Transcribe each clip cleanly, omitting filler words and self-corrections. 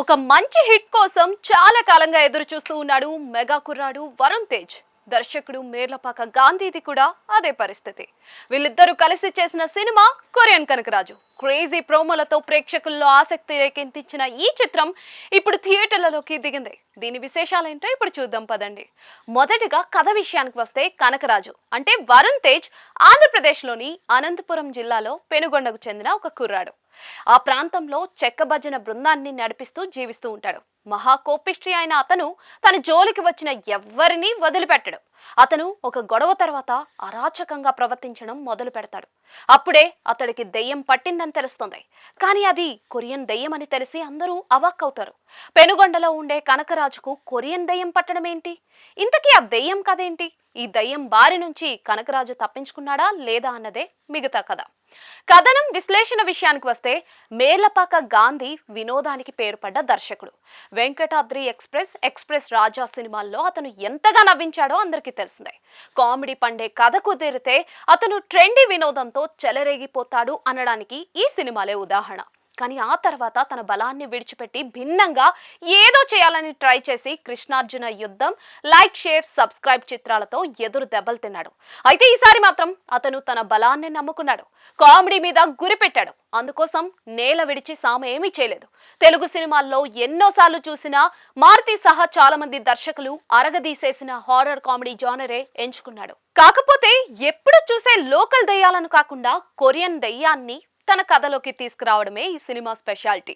ఒక మంచి హిట్ కోసం చాలా కాలంగా ఎదురు చూస్తూ ఉన్నాడు మెగా కుర్రాడు వరుణ్ తేజ్. దర్శకుడు మేర్లపాక గాంధీది కూడా అదే పరిస్థితి. వీళ్ళిద్దరూ కలిసి చేసిన సినిమా కొరియన్ కనకరాజు. క్రేజీ ప్రోమోలతో ప్రేక్షకుల్లో ఆసక్తి రేకెత్తించిన ఈ చిత్రం ఇప్పుడు థియేటర్లలోకి దిగింది. దీని విశేషాలేంటో ఇప్పుడు చూద్దాం పదండి. మొదటిగా కథ విషయానికి వస్తే, కనకరాజు అంటే వరుణ్ తేజ్ ఆంధ్రప్రదేశ్లోని అనంతపురం జిల్లాలో పెనుగొండకు చెందిన ఒక కుర్రాడు. ఆ ప్రాంతంలో చెక్క భజన బృందాన్ని నడిపిస్తూ జీవిస్తూ ఉంటాడు. మహాకోపిష్టి అయిన అతను తన జోలికి వచ్చిన ఎవ్వరినీ వదిలిపెట్టడు. అతను ఒక గొడవ తర్వాత అరాచకంగా ప్రవర్తించడం మొదలు పెడతాడు. అప్పుడే అతడికి దెయ్యం పట్టిందని తెలుస్తుంది. కానీ అది కొరియన్ దెయ్యం అని తెలిసి అందరూ అవాక్కవుతారు. పెనుగొండలో ఉండే కనకరాజుకు కొరియన్ దెయ్యం పట్టడం ఏంటి? ఇంతకీ ఆ దెయ్యం కథేంటి? ఈ దెయ్యం బారి నుంచి కనకరాజు తప్పించుకున్నాడా లేదా అన్నదే మిగతా కథ. కథనం విశ్లేషణ విషయానికి వస్తే, మేర్లపాక గాంధీ వినోదానికి పేరుపడ్డ దర్శకుడు. వెంకటాద్రి ఎక్స్ప్రెస్ రాజా సినిమాల్లో అతను ఎంతగా నవ్వించాడో అందరికీ తెలిసిందే. కామెడీ పండే కథ కుదిరితే అతను ట్రెండీ వినోదంతో చెలరేగిపోతాడు అనడానికి ఈ సినిమాలే ఉదాహరణ. కానీ ఆ తర్వాత తన బలాన్ని విడిచిపెట్టి భిన్నంగా ఏదో చేయాలని ట్రై చేసి కృష్ణార్జున యుద్ధం, లైక్, షేర్, సబ్స్క్రైబ్ చిత్రాలతో ఎదురు దెబ్బలు తిన్నాడు. అయితే ఈసారి మాత్రం అతను తన బలాన్ని నమ్ముకున్నాడు. కామెడీ మీద గురి పెట్టాడు. అందుకోసం నేల విడిచి సామె ఏమీ చేయలేదు. తెలుగు సినిమాల్లో ఎన్నోసార్లు చూసిన మారుతి సహా చాలా మంది దర్శకులు అరగదీసేసిన హారర్ కామెడీ జానరే ఎంచుకున్నాడు. కాకపోతే ఎప్పుడు చూసే లోకల్ దెయ్యాలను కాకుండా కొరియన్ దెయ్యాన్ని తన కథలోకి తీసుకురావడమే ఈ సినిమా స్పెషాలిటీ.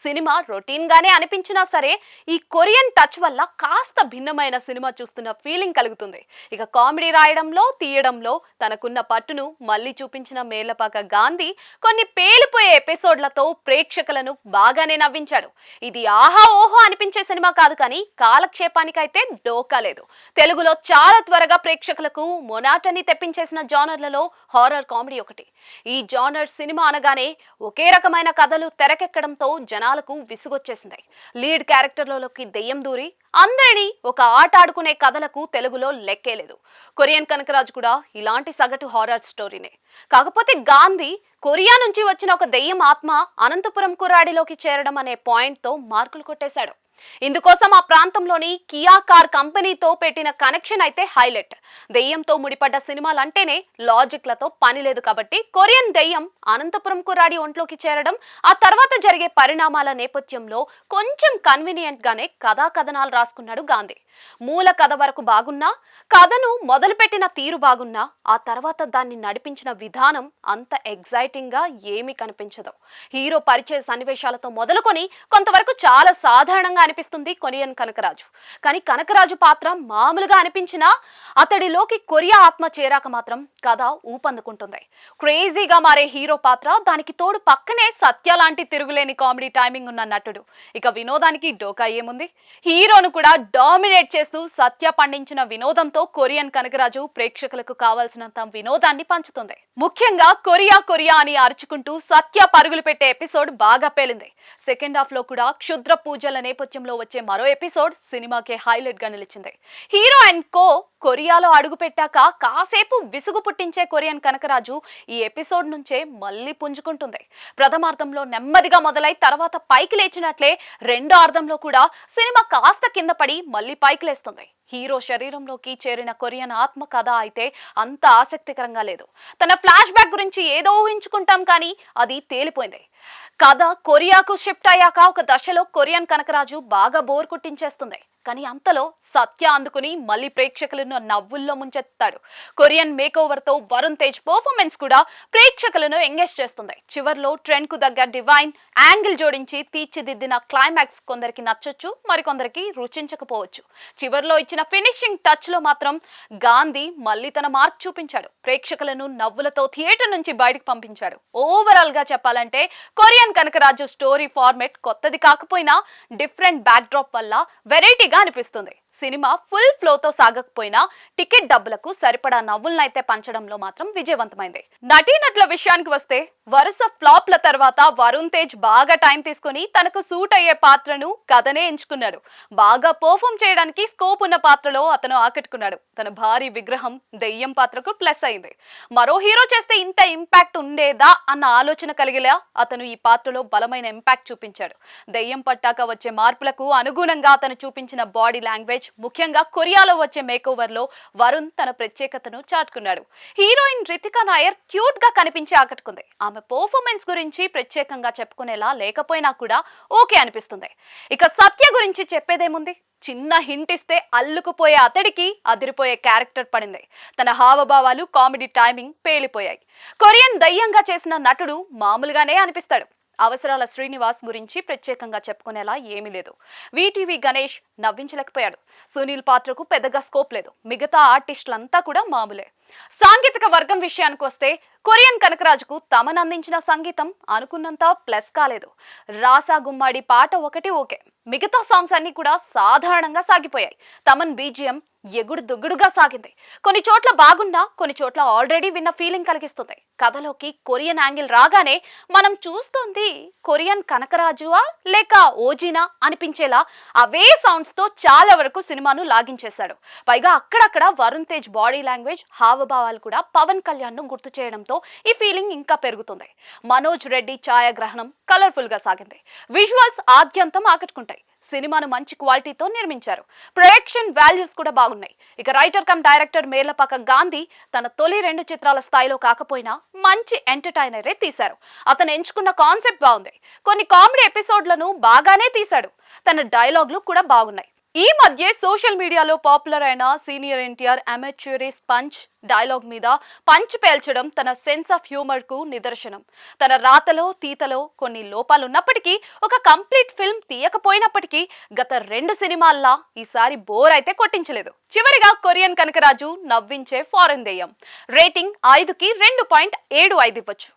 సినిమా రొటీన్ గానే అనిపించినా సరే, ఈ కొరియన్ టచ్ వల్ల కాస్త భిన్నమైన సినిమా చూస్తున్న ఫీలింగ్ కలుగుతుంది. ఇక కామెడీ రాయడంలో, తీయడంలో తనకున్న పట్టును మళ్ళీ చూపించిన మేర్లపాక గాంధీ కొన్ని పేలిపోయే ఎపిసోడ్లతో ప్రేక్షకులను బాగానే నవ్వించాడు. ఇది ఆహా ఓహో అనిపించే సినిమా కాదు, కానీ కాలక్షేపానికైతే డోకా లేదు. తెలుగులో చాలా త్వరగా ప్రేక్షకులకు మొనాటని తెప్పించేసిన జానర్లలో హారర్ కామెడీ ఒకటి. ఈ జానర్ సినిమా అనగానే ఒకే రకమైన కథలు తెరకెక్కడంతో జనాలకు విసుగొచ్చేసింది. లీడ్ క్యారెక్టర్లలోకి దెయ్యం దూరి అందరినీ ఒక ఆట ఆడుకునే కథలకు తెలుగులో లెక్కేలేదు. కొరియన్ కనకరాజు కూడా ఇలాంటి సగటు హారర్ స్టోరీనే. కాకపోతే గాంధీ కొరియా నుంచి వచ్చిన ఒక దెయ్యం ఆత్మ అనంతపురం కుర్రాడిలోకి చేరడం అనే పాయింట్తో మార్కులు కొట్టేశాడు. ఇందుకోసం ఆ ప్రాంతంలోని కియా కార్ కంపెనీతో పెట్టిన కనెక్షన్ అయితే హైలైట్. దెయ్యంతో ముడిపడ్డ సినిమాలంటేనే లాజిక్లతో పని లేదు కాబట్టి కొరియన్ దెయ్యం అనంతపురం కుర్రాడి ఒంట్లోకి చేరడం, ఆ తర్వాత జరిగే పరిణామాల నేపథ్యంలో కొంచెం కన్వీనియంట్ గానే కథా కథనాలు రాసుకున్నాడు గాంధీ. మూల కథ వరకు బాగున్నా, కథను మొదలుపెట్టిన తీరు బాగున్నా, ఆ తర్వాత దాన్ని నడిపించిన విధానం అంత ఎగ్జైటింగ్ గా ఏమీ కనిపించదు. హీరో పరిచయ సన్నివేశాలతో మొదలుకొని కొంతవరకు చాలా సాధారణంగా అనిపిస్తుంది కొరియన్ కనకరాజు. కానీ కనకరాజు పాత్ర మామూలుగా అనిపించినా అతడిలోకి కొరియా ఆత్మ చేరాక మాత్రం కథ ఊపందుకుంటుంది. క్రేజీగా మారే హీరో పాత్ర, దానికి తోడు పక్కనే సత్య లాంటి తిరుగులేని కామెడీ టైమింగ్ ఉన్న నటుడు. ఇక వినోదానికి డోకా ఏముంది? హీరోను కూడా డామినేట్ చేస్తూ సత్య పండించిన వినోదంతో కొరియన్ కనకరాజు ప్రేక్షకులకు కావాల్సినంత వినోదాన్ని పంచుతుంది. ముఖ్యంగా కొరియా కొరియా అని అరుచుకుంటూ సత్య పరుగులు పెట్టే ఎపిసోడ్ బాగా పేలింది. సెకండ్ హాఫ్ లో కూడా క్షుద్ర పూజల నేపథ్యంలో వచ్చే మరో ఎపిసోడ్ సినిమాకే హైలైట్ గా నిలిచింది. హీరో అండ్ కో కొరియాలో అడుగు పెట్టాక కాసేపు విసుగు పుట్టించే కొరియన్ కనకరాజు ఈ ఎపిసోడ్ నుంచే మళ్ళీ పుంజుకుంటుంది. ప్రథమార్థంలో నెమ్మదిగా మొదలై తర్వాత పైకి లేచినట్లే రెండో అర్థంలో కూడా సినిమా కాస్త కింద పడి మళ్ళీ పైకి లేస్తుంది. హీరో శరీరంలోకి చేరిన కొరియన్ ఆత్మ కథ అయితే అంత ఆసక్తికరంగా లేదు. తన ఫ్లాష్ బ్యాక్ గురించి ఏదో ఊహించుకుంటాం, కానీ అది తేలిపోయింది. కథ కొరియాకు షిఫ్ట్ అయ్యాక ఒక దశలో కొరియన్ కనకరాజు బాగా బోర్ కొట్టించేస్తుంది. కానీ అంతలో సత్య అందుకుని మళ్ళీ ప్రేక్షకులను నవ్వుల్లో ముంచెత్తాడు. కొరియన్ మేకోవర్ తో వరుణ్ తేజ్ పర్ఫార్మెన్స్ కూడా ప్రేక్షకులను ఎంగేజ్ చేస్తుంది. చివర్లో ట్రెండ్ కు దగ్గర డివైన్ యాంగిల్ జోడించి తీర్చిదిద్దిన క్లైమాక్స్ కొందరికి నచ్చొచ్చు, మరికొందరికి రుచించకపోవచ్చు. చివర్లో ఇచ్చిన ఫినిషింగ్ టచ్ లో మాత్రం గాంధీ మళ్ళీ తన మార్క్ చూపించాడు. ప్రేక్షకులను నవ్వులతో థియేటర్ నుంచి బయటకు పంపించాడు. ఓవరాల్ గా చెప్పాలంటే కొరియన్ కనకరాజు స్టోరీ ఫార్మెట్ కొత్తది కాకపోయినా డిఫరెంట్ బ్యాక్ డ్రాప్ వల్ల వెరైటీగా అనిపిస్తుంది. సినిమా ఫుల్ ఫ్లోతో సాగకపోయినా టికెట్ డబ్బులకు సరిపడా నవ్వులనైతే పంచడంలో మాత్రం విజయవంతమైంది. నటీనటుల విషయానికి వస్తే వరుస ఫ్లాప్ల తర్వాత వరుణ్ తేజ్ బాగా టైం తీసుకుని తనకు సూట్ అయ్యే పాత్రను కథనే ఎంచుకున్నాడు. బాగా పర్ఫామ్ చేయడానికి స్కోప్ ఉన్న పాత్రలో అతను ఆకట్టుకున్నాడు. తన భారీ విగ్రహం దెయ్యం పాత్రకు ప్లస్ అయింది. మరో హీరో చేస్తే ఇంత ఇంపాక్ట్ ఉండేదా అన్న ఆలోచన కలిగేలా అతను ఈ పాత్రలో బలమైన ఇంపాక్ట్ చూపించాడు. దెయ్యం పట్టాక వచ్చే మార్పులకు అనుగుణంగా అతను చూపించిన బాడీ లాంగ్వేజ్, ముఖ్యంగా కొరియాలో వచ్చే మేకోవర్ లో వరుణ్ తన ప్రత్యేకతను చాటుకున్నాడు. హీరోయిన్ రితికా నాయర్ క్యూట్ గా కనిపించి ఆకట్టుకుంది. ఆమె పర్ఫార్మెన్స్ గురించి ప్రత్యేకంగా చెప్పుకునేలా లేకపోయినా కూడా ఓకే అనిపిస్తుంది. ఇక సత్య గురించి చెప్పేదేముంది, చిన్న హింట్ ఇస్తే అల్లుకుపోయే అతడికి అదిరిపోయే క్యారెక్టర్ పడింది. తన హావభావాలు, కామెడీ టైమింగ్ పేలిపోయాయి. కొరియన్ దయ్యంగా చేసిన నటుడు మామూలుగానే అనిపిస్తాడు. అవసరాల శ్రీనివాస్ గురించి ప్రత్యేకంగా చెప్పుకునేలా ఏమీ లేదు. వీటీవీ గణేష్ నవ్వించలేకపోయాడు. సునీల్ పాత్రకు పెద్దగా స్కోప్ లేదు. మిగతా ఆర్టిస్టులంతా కూడా మామూలే. సాంగీతిక వర్గం విషయానికి వస్తే కొరియన్ కనకరాజుకు తమను అందించిన సంగీతం అనుకున్నంత ప్లస్ కాలేదు. రాసా గుమ్మాడి పాట ఒకటి ఓకే, మిగతా సాంగ్స్ అన్ని కూడా సాధారణంగా సాగిపోయాయి. తమన్ బీజిఎం ఎగుడు దుగ్గుడుగా సాగింది. కొన్ని చోట్ల బాగున్నా కొన్ని చోట్ల ఆల్రెడీ విన్న ఫీలింగ్ కలిగిస్తుంది. కథలోకి కొరియన్ యాంగిల్ రాగానే మనం చూస్తోంది కొరియన్ కనకరాజువా లేక ఓజీనా అనిపించేలా అవే సౌండ్స్ తో చాలా వరకు సినిమాను లాగించేశాడు. పైగా అక్కడక్కడ వరుణ్ తేజ్ బాడీ లాంగ్వేజ్, హావభావాలు కూడా పవన్ కళ్యాణ్ ను గుర్తు చేయడంతో ఈ ఫీలింగ్ ఇంకా పెరుగుతుంది. మనోజ్ రెడ్డి ఛాయాగ్రహణం కలర్ఫుల్ గా సాగింది. విజువల్స్ ఆద్యంతం ఆకట్టుకుంటాయి. సినిమాను మంచి క్వాలిటీతో నిర్మించారు. ప్రొడక్షన్ వాల్యూస్ కూడా బాగున్నాయి. ఇక writer cum director Merlapaka Gandhi తన తొలి 2 చిత్రాల స్థాయిలో కాకపోయినా మంచి ఎంటర్టైనరే తీశారు. అతను ఎంచుకున్న కాన్సెప్ట్ బాగుంది. కొన్ని కామెడీ ఎపిసోడ్లను బాగానే తీశాడు. తన డైలాగులు కూడా బాగున్నాయి. ఈ మధ్య సోషల్ మీడియాలో పాపులర్ అయిన సీనియర్ ఎన్టీఆర్ అమెచ్యూరిస్ పంచ్ డైలాగ్ మీద పంచ్ పేల్చడం తన సెన్స్ ఆఫ్ హ్యూమర్ కు నిదర్శనం. తన రాతలో తీతలో కొన్ని లోపాలున్నప్పటికీ, ఒక కంప్లీట్ ఫిల్మ్ తీయకపోయినప్పటికీ గత 2 సినిమాల్లా ఈసారి బోర్ అయితే కొట్టించలేదు. చివరిగా కొరియన్ కనకరాజు నవ్వించే ఫారెన్ దెయ్యం. రేటింగ్ 5కి 2.75 ఇవ్వచ్చు.